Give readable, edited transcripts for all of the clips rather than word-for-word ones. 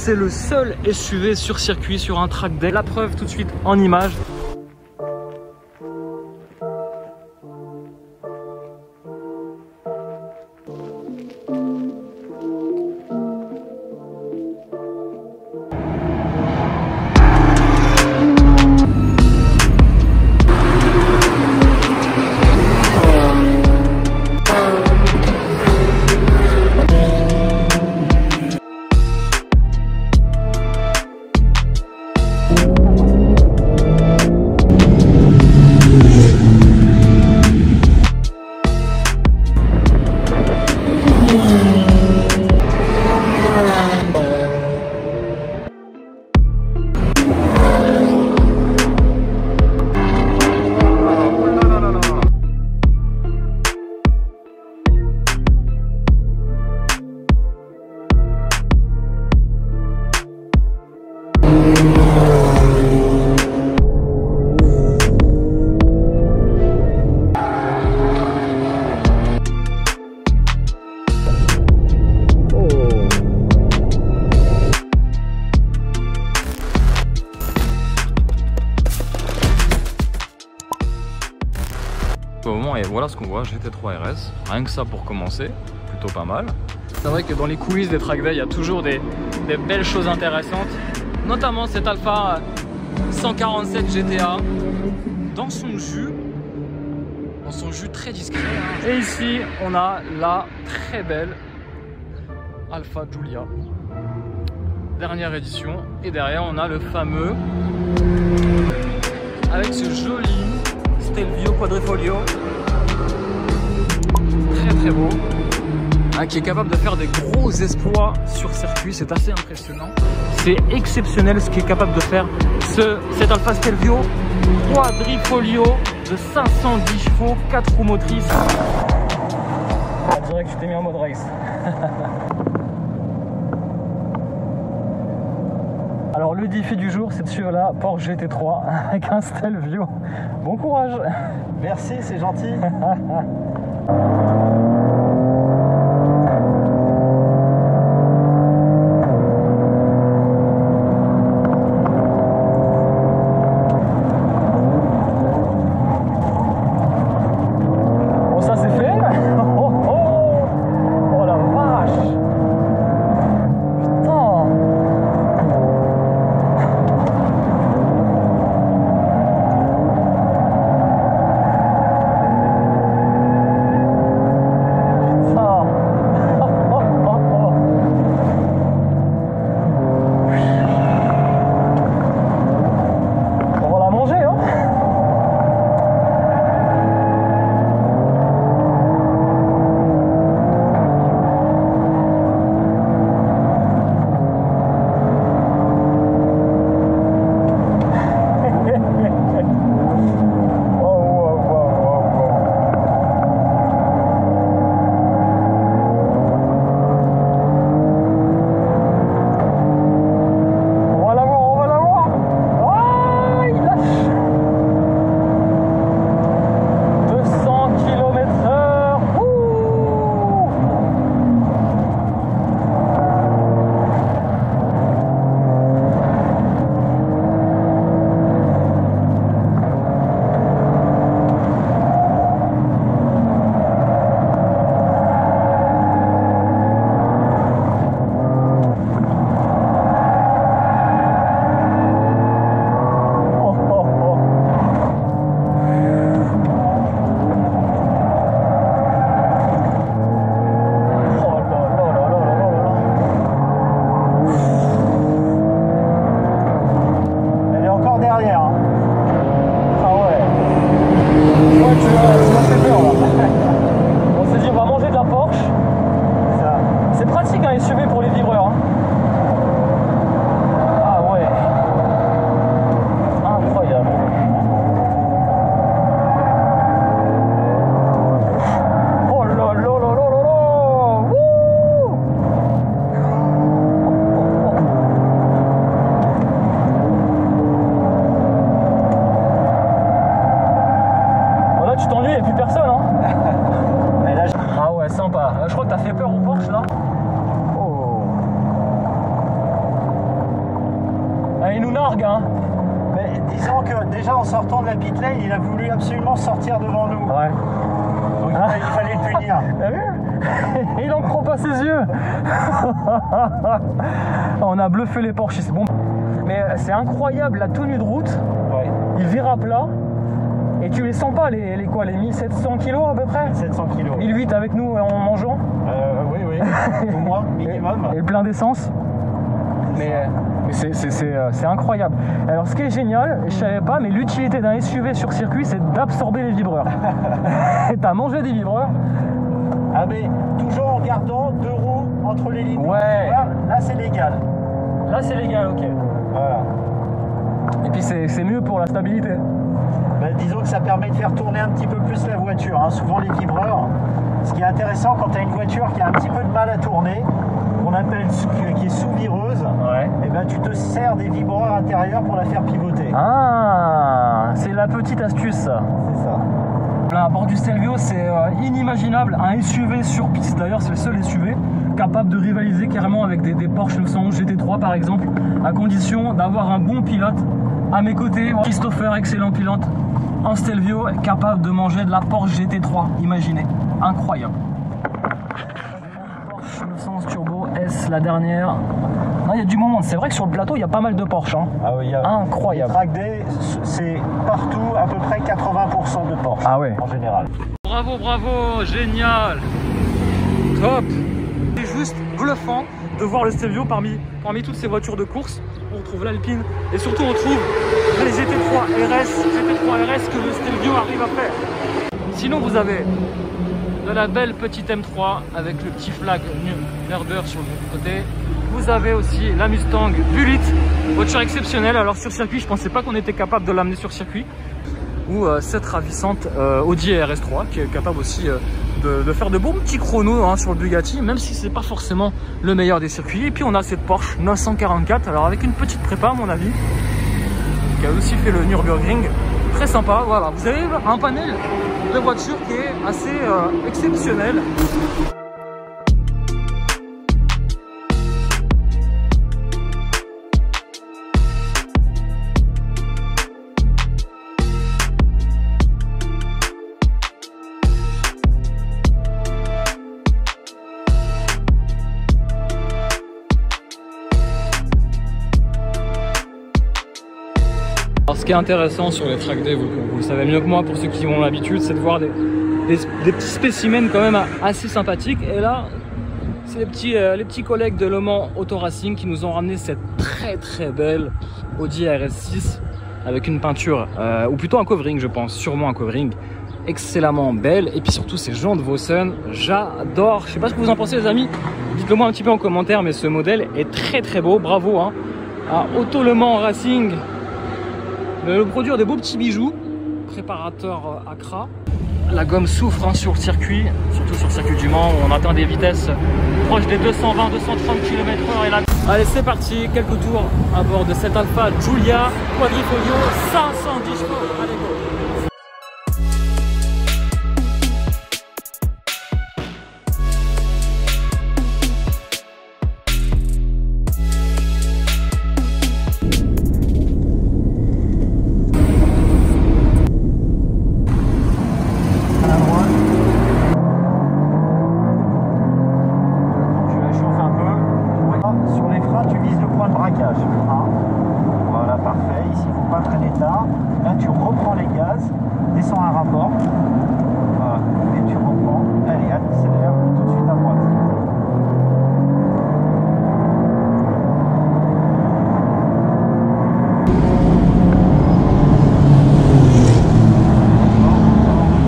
c'est le seul SUV sur circuit, sur un track day. La preuve tout de suite en image. Au moment, et voilà ce qu'on voit, GT3 RS, rien que ça pour commencer, plutôt pas mal. C'est vrai que dans les coulisses des track day, il y a toujours des belles choses intéressantes, notamment cet Alpha 147 GTA dans son jus très discret. Hein. Et ici, on a la très belle Alpha Giulia, dernière édition, et derrière on a le fameux avec ce joli Stelvio Quadrifoglio, très beau, hein, qui est capable de faire des gros exploits sur circuit. C'est assez impressionnant, c'est exceptionnel ce qu'est capable de faire cet Alpha Stelvio Quadrifoglio de 510 chevaux, 4 roues motrices. On dirait que tu t'es mis en mode race. Alors le défi du jour, c'est de suivre la Porsche GT3 avec un Stelvio. Bon courage. Merci, c'est gentil. Bon, ça c'est fait. Oh la vache. Putain. il nous nargue, hein. Mais disons que déjà en sortant de la pit lane, il a voulu absolument sortir devant nous. Ouais. Donc il fallait le punir. T'as vu? Il en croit pas ses yeux. On a bluffé les Porsche, c'est bon. Mais c'est incroyable la tenue de route. Ouais. Il vire à plat. Et tu les sens pas, les quoi, les 1700 kilos à peu près? 700 kilos. 1008 avec nous en mangeant. Oui, au moins, minimum. Et plein d'essence. Mais c'est incroyable. Alors ce qui est génial, je savais pas, mais l'utilité d'un SUV sur circuit, c'est d'absorber les vibreurs. Et t'as mangé des vibreurs. Ah mais toujours en gardant 2 roues entre les lignes. Ouais. Là c'est légal. Là c'est légal, ok. Voilà. Et puis c'est mieux pour la stabilité. Ben, disons que ça permet de faire tourner un petit peu plus la voiture. Hein. Souvent les vibreurs, ce qui est intéressant quand tu as une voiture qui a un petit peu de mal à tourner, qu'on appelle qui est sous-vireuse, Ouais. et ben tu te sers des vibreurs intérieurs pour la faire pivoter. Ah, c'est la petite astuce ça. C'est ça. Là, à bord du Stelvio, c'est inimaginable. Un SUV sur piste, d'ailleurs, c'est le seul SUV capable de rivaliser carrément avec des Porsche 911 GT3 par exemple, à condition d'avoir un bon pilote à mes côtés. Christopher, excellent pilote en Stelvio, capable de manger de la Porsche GT3. Imaginez, incroyable. Porsche 911 Turbo S, la dernière. Non, il y a du moment. C'est vrai que sur le plateau, il y a pas mal de Porsche. Hein. Ah oui, Incroyable. Track Day, c'est partout à peu près 80% de Porsche. Ah ouais. En général. Bravo, bravo, génial. Top. C'est juste bluffant de voir le Stelvio parmi toutes ces voitures de course. On retrouve l'Alpine et surtout on trouve les GT3 RS que le Stelvio arrive à faire. Sinon, vous avez de la belle petite M3 avec le petit flag Nerder sur le côté. Vous avez aussi la Mustang Bullitt, voiture exceptionnelle. Alors sur circuit, je pensais pas qu'on était capable de l'amener sur circuit. Ou cette ravissante Audi RS3 qui est capable aussi de faire de bons petits chronos hein, sur le Bugatti, même si c'est pas forcément le meilleur des circuits. Et puis on a cette Porsche 944, alors avec une petite prépa à mon avis, qui a aussi fait le Nürburgring. Très sympa, voilà. Vous avez un panel de voitures qui est assez exceptionnel. Alors ce qui est intéressant sur les track day, vous le savez mieux que moi pour ceux qui ont l'habitude, c'est de voir des petits spécimens quand même assez sympathiques. Et là, c'est les petits collègues de Le Mans Auto Racing qui nous ont ramené cette très belle Audi RS6 avec une peinture, ou plutôt un covering je pense, sûrement un covering excellemment belle. Et puis surtout ces jantes Vossen, j'adore. Je sais pas ce que vous en pensez les amis, dites-le moi un petit peu en commentaire, mais ce modèle est très beau, bravo hein, à Auto Le Mans Racing de produire des beaux petits bijoux. Préparateur Accra. La gomme souffre hein, sur le circuit, surtout sur le circuit du Mans où on atteint des vitesses proches des 220-230 km/h. Et là... Allez c'est parti, quelques tours à bord de cette Alfa Giulia Quadrifoglio 510 chevaux. Allez go. Voilà, parfait. Ici, il ne faut pas freiner tard. Là, tu reprends les gaz, descends un rapport. Voilà, et tu reprends. Allez, accélère tout de suite à droite.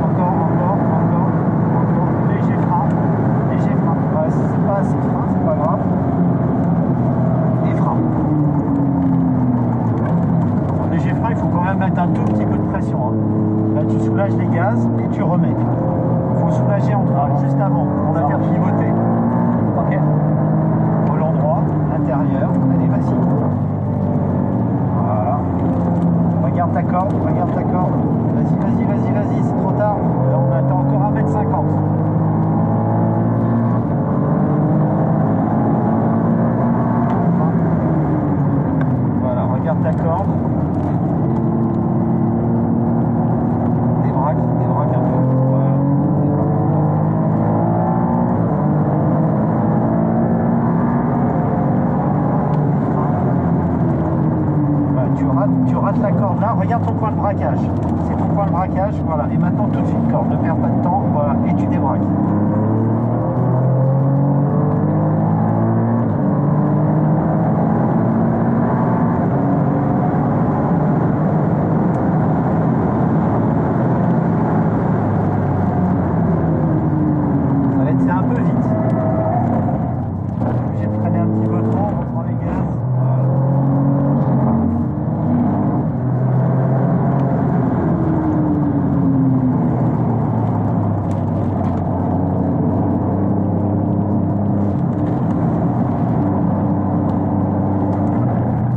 Encore. Léger frein. Ouais, si c'est pas assez de frein, c'est pas grave. Il faut quand même mettre un tout petit peu de pression. Hein. Là, tu soulages les gaz et tu remets. Il faut soulager juste avant. On va faire pivoter. Ok. Volant droit, intérieur. Allez, vas-y. Voilà. Regarde ta corde. Vas-y. C'est trop tard. Là, on attend encore 1,50 m. Voilà, regarde. Regarde ta corde. Débraque un peu. Voilà. Voilà, tu rates la corde là. Regarde ton point de braquage. C'est ton point de braquage. Voilà. Et maintenant tout de suite corde. Ne perds pas de temps. Voilà. Et tu débraques. C'est un peu vite. J'ai traîné un petit peu trop, on reprend les gaz.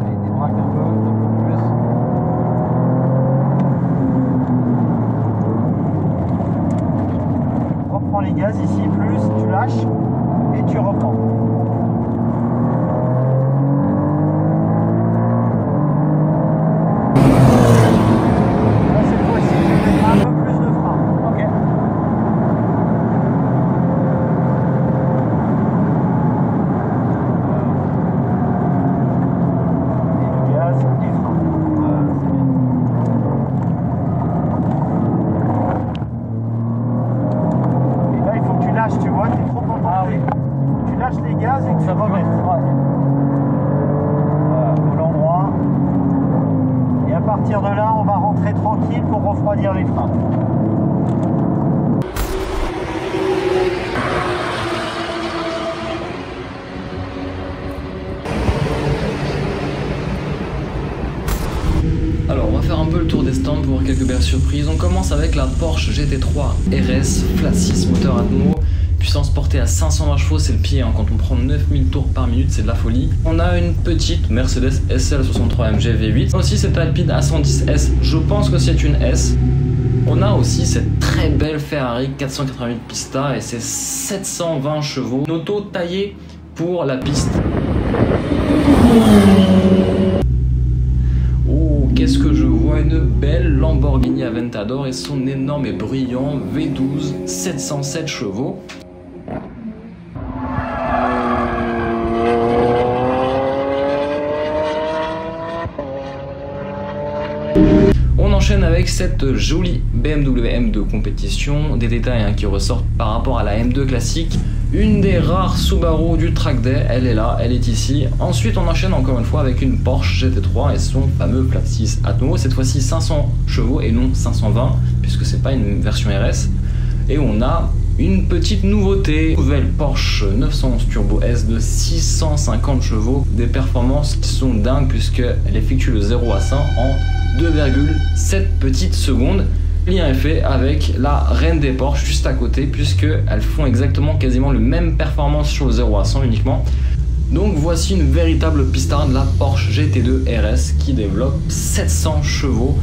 Allez, débraque un peu plus. Reprends les gaz ici, plus tu lâches et tu reprends. Là, cette fois-ci, je vais mettre un peu plus de frein. Ok. Et du gaz et frein. Voilà, c'est bien. Et là, il faut que tu lâches, tu vois, tu es trop emporté. Ah oui. Il faut que tu lâches les gaz et que tu remettes. Ouais. Voilà, au l'endroit. Et à partir de là, on va rentrer tranquille pour refroidir les freins. Alors on va faire un peu le tour des stands pour voir quelques belles surprises. On commence avec la Porsche GT3 RS Flat 6 moteur Atmo, puissance portée à 520 chevaux, c'est le pied hein. Quand on prend 9000 tours par minute, c'est de la folie. On a une petite Mercedes SL63 AMG V8, aussi cette Alpine A110S, je pense que c'est une S. On a aussi cette très belle Ferrari 488 Pista et ses 720 chevaux, une auto taillée pour la piste. Qu'est-ce que je vois, une belle Lamborghini Aventador et son énorme et bruyant V12 707 chevaux. On enchaîne avec cette jolie BMW M2 compétition, des détails hein, qui ressortent par rapport à la M2 classique. Une des rares Subaru du track day, elle est là, elle est ici. Ensuite on enchaîne encore une fois avec une Porsche GT3 et son fameux Flat 6 Atmo, cette fois-ci 500 chevaux et non 520 puisque c'est pas une version RS. Et on a une petite nouveauté, nouvelle Porsche 911 Turbo S de 650 chevaux, des performances qui sont dingues puisqu'elle effectue le 0 à 100 en 2,7 petites secondes. Le lien est fait avec la reine des Porsche juste à côté puisqu'elles font exactement quasiment le même performance sur le 0 à 100 uniquement. Donc voici une véritable pistarde, la Porsche GT2 RS qui développe 700 chevaux.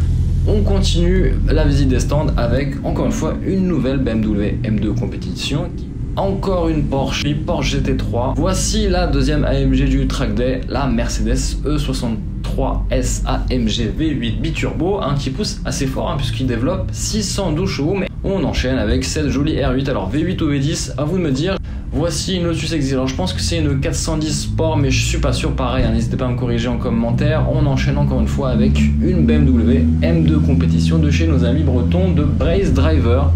On continue la visite des stands avec encore une fois une nouvelle BMW M2 compétition. Encore une Porsche GT3. Voici la deuxième AMG du track day, la Mercedes E63S AMG V8 biturbo, qui pousse assez fort hein, puisqu'il développe 612 chevaux. Mais on enchaîne avec cette jolie R8, alors V8 ou V10, à vous de me dire. Voici une Lotus Exige, alors je pense que c'est une 410 Sport mais je suis pas sûr, pareil, hein, n'hésitez pas à me corriger en commentaire. On enchaîne encore une fois avec une BMW M2 compétition de chez nos amis bretons de Brace Driver.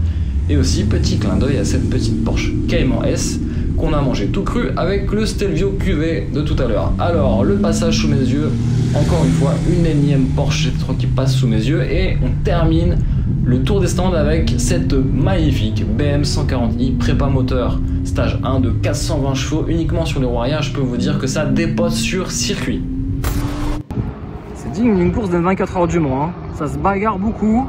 Et aussi petit clin d'œil à cette petite Porsche Cayman S qu'on a mangé tout cru avec le Stelvio QV de tout à l'heure. Alors le passage sous mes yeux, encore une fois une énième Porsche GT3 qui passe sous mes yeux et on termine le tour des stands avec cette magnifique BM 140i prépa moteur stage 1 de 420 chevaux uniquement sur les roues arrière. Je peux vous dire que ça dépote sur circuit. C'est digne d'une course de 24 heures du Mans, hein. Ça se bagarre beaucoup.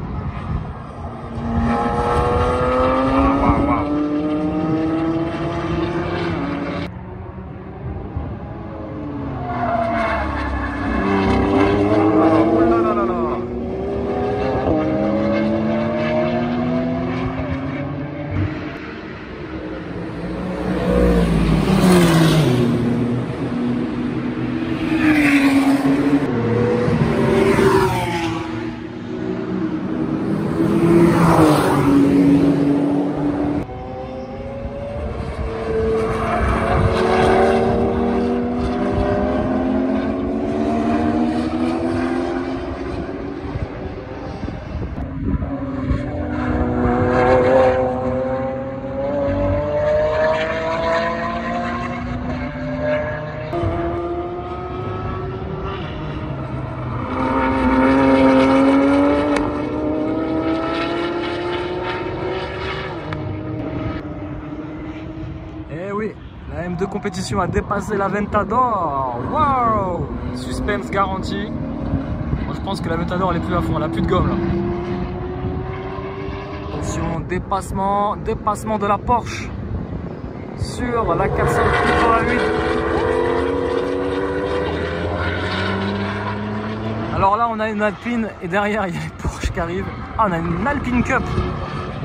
compétition a dépassé l'Aventador. Wow! Suspense garanti. Moi, je pense que l'Aventador elle est plus à fond, elle a plus de gomme là. Attention, dépassement de la Porsche sur la 488. Alors là, on a une Alpine et derrière, il y a les Porsche qui arrivent. Ah, on a une Alpine Cup.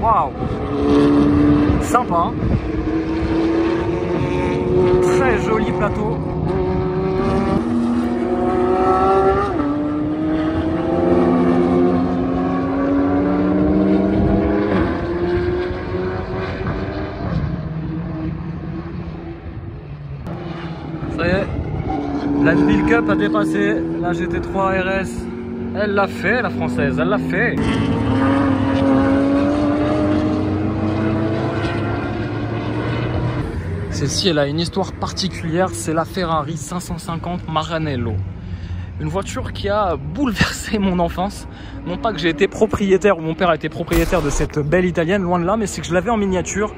Waouh! Sympa. Très joli plateau. Ça y est, la Bill Cup a dépassé la GT3 RS. Elle l'a fait, la française, elle l'a fait. Celle-ci, elle a une histoire particulière, c'est la Ferrari 550 Maranello. Une voiture qui a bouleversé mon enfance. Non pas que j'ai été propriétaire, ou mon père a été propriétaire de cette belle italienne, loin de là, mais c'est que je l'avais en miniature.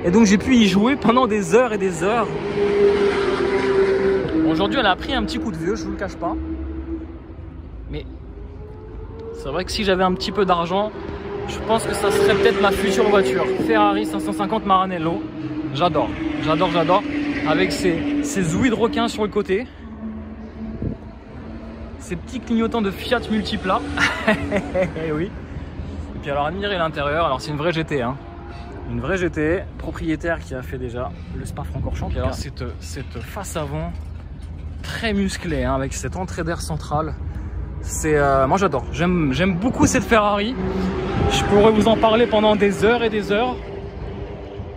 Et donc j'ai pu y jouer pendant des heures et des heures. Aujourd'hui, elle a pris un petit coup de vieux, je vous le cache pas. Mais c'est vrai que si j'avais un petit peu d'argent, je pense que ça serait peut-être ma future voiture. Ferrari 550 Maranello. J'adore, j'adore, j'adore. Avec ces ouïes de requin sur le côté. Ces petits clignotants de Fiat multiples là. Oui. Et puis alors, admirez l'intérieur. Alors, c'est une vraie GT, hein. Une vraie GT, propriétaire qui a fait déjà le Spa-Francorchamps. Et alors, cette face avant, très musclée, hein, avec cette entrée d'air centrale. C'est moi j'adore, j'aime beaucoup cette Ferrari. Je pourrais vous en parler pendant des heures et des heures.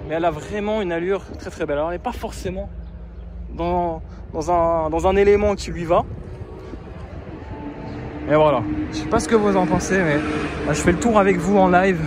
Mais elle a vraiment une allure très très belle. Alors elle n'est pas forcément dans un élément qui lui va. Et voilà, je sais pas ce que vous en pensez, mais là, je fais le tour avec vous en live.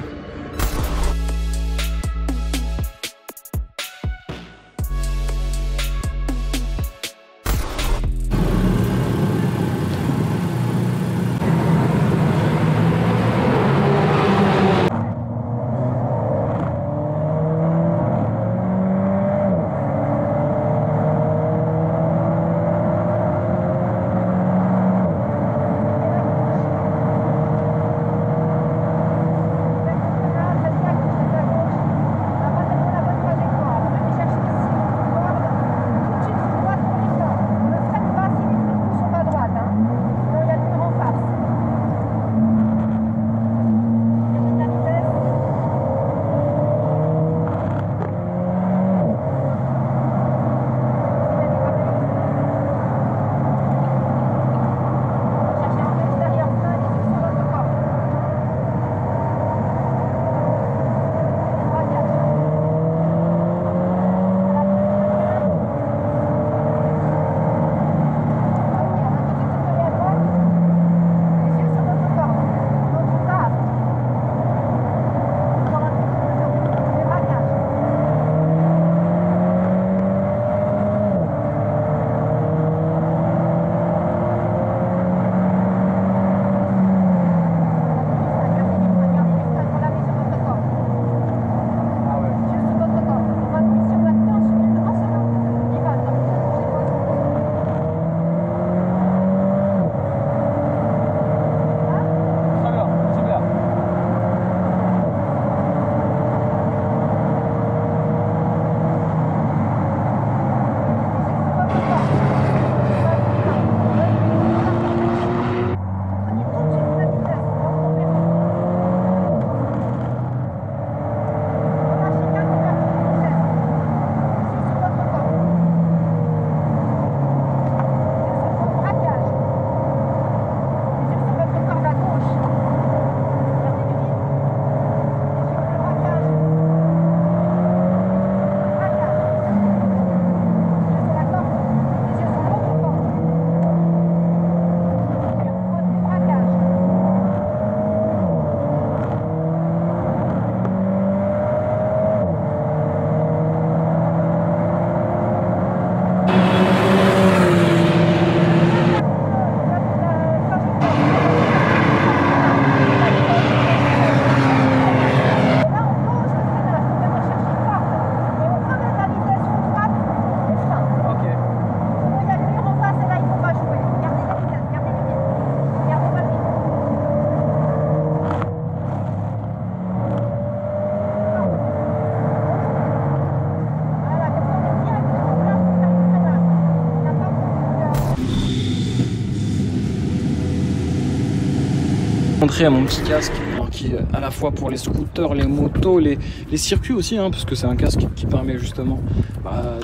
Montrer mon petit casque qui est à la fois pour les scooters, les motos, les circuits aussi, hein, parce que c'est un casque qui permet justement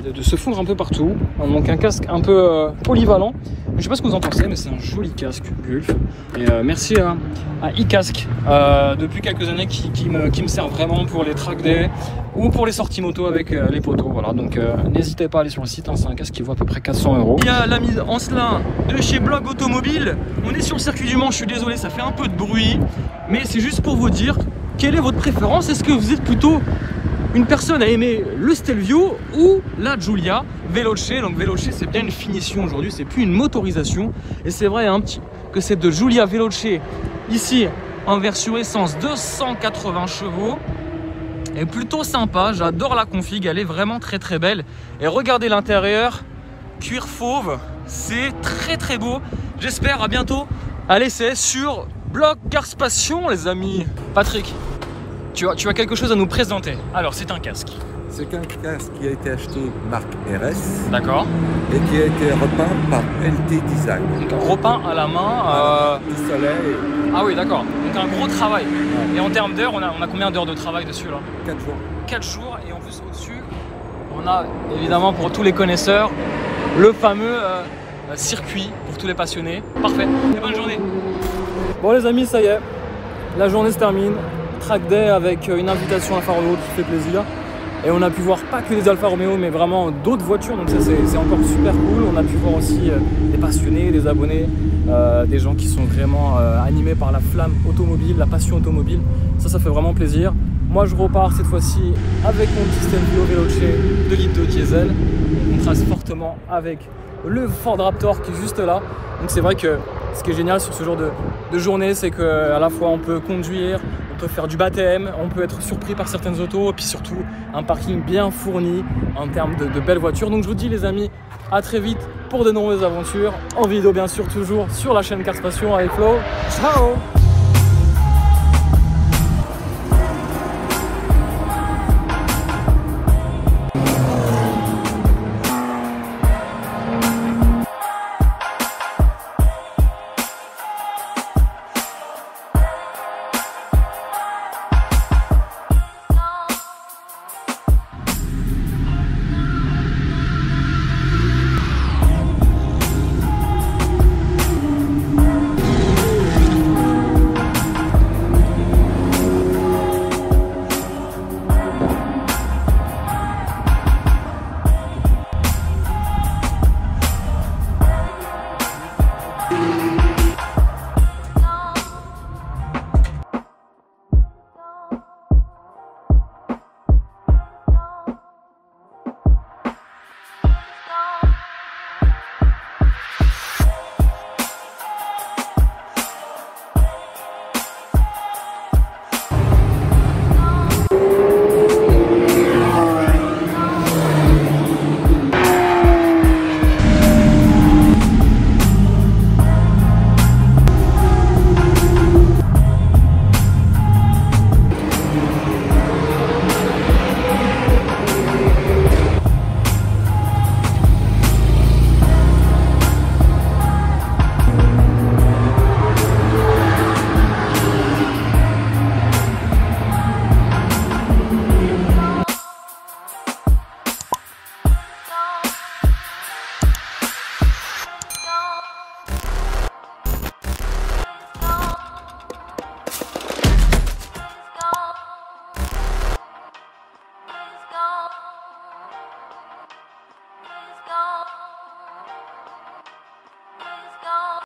de se fondre un peu partout. Donc un casque un peu polyvalent. Je sais pas ce que vous en pensez, mais c'est un joli casque Gulf. Et merci à iCasque depuis quelques années qui me sert vraiment pour les track day ou pour les sorties moto avec les poteaux. Voilà, donc n'hésitez pas à aller sur le site, hein, c'est un casque qui vaut à peu près 400 €. Il y a l'ami Ancelin de chez Blog Automobile. On est sur le circuit du Mans, je suis désolé, ça fait un peu de bruit, mais c'est juste pour vous dire quelle est votre préférence. Est-ce que vous êtes plutôt une personne à aimer le Stelvio ou la Giulia Veloce? Donc Veloce, c'est bien une finition aujourd'hui, c'est plus une motorisation. Et c'est vrai que cette Giulia Veloce ici en version essence 280 chevaux est plutôt sympa. J'adore la config, elle est vraiment très très belle. Et regardez l'intérieur, cuir fauve, c'est très très beau. J'espère à bientôt à l'essai sur Blog Cars Passion, les amis. Patrick, tu as quelque chose à nous présenter. Alors, c'est un casque. C'est un casque qui a été acheté marque RS. D'accord. Et qui a été repeint par LT Design. Donc, repeint à la main. Du soleil. Ah oui, d'accord. Donc, un gros travail. Ouais. Et en termes d'heures, on a combien d'heures de travail dessus là? 4 jours. 4 jours. Et en plus, au-dessus, on a évidemment pour tous les connaisseurs le fameux circuit pour tous les passionnés. Parfait. Et bonne journée. Bon, les amis, ça y est. La journée se termine. Track day avec une invitation à Alfa Romeo qui fait plaisir. Et on a pu voir pas que des Alfa Romeo, mais vraiment d'autres voitures. Donc ça, c'est encore super cool. On a pu voir aussi des passionnés, des abonnés, des gens qui sont vraiment animés par la flamme automobile, la passion automobile. Ça fait vraiment plaisir. Moi, je repars cette fois-ci avec mon petit Stelvio Veloce 2 litres de diesel. On contraste fortement avec le Ford Raptor qui est juste là. Donc c'est vrai que ce qui est génial sur ce genre de journée, c'est qu'à la fois on peut conduire, on peut faire du baptême, on peut être surpris par certaines autos, et puis surtout un parking bien fourni en termes de belles voitures. Donc je vous dis les amis, à très vite pour de nombreuses aventures, en vidéo bien sûr toujours sur la chaîne Cars Passion avec Flo. Ciao!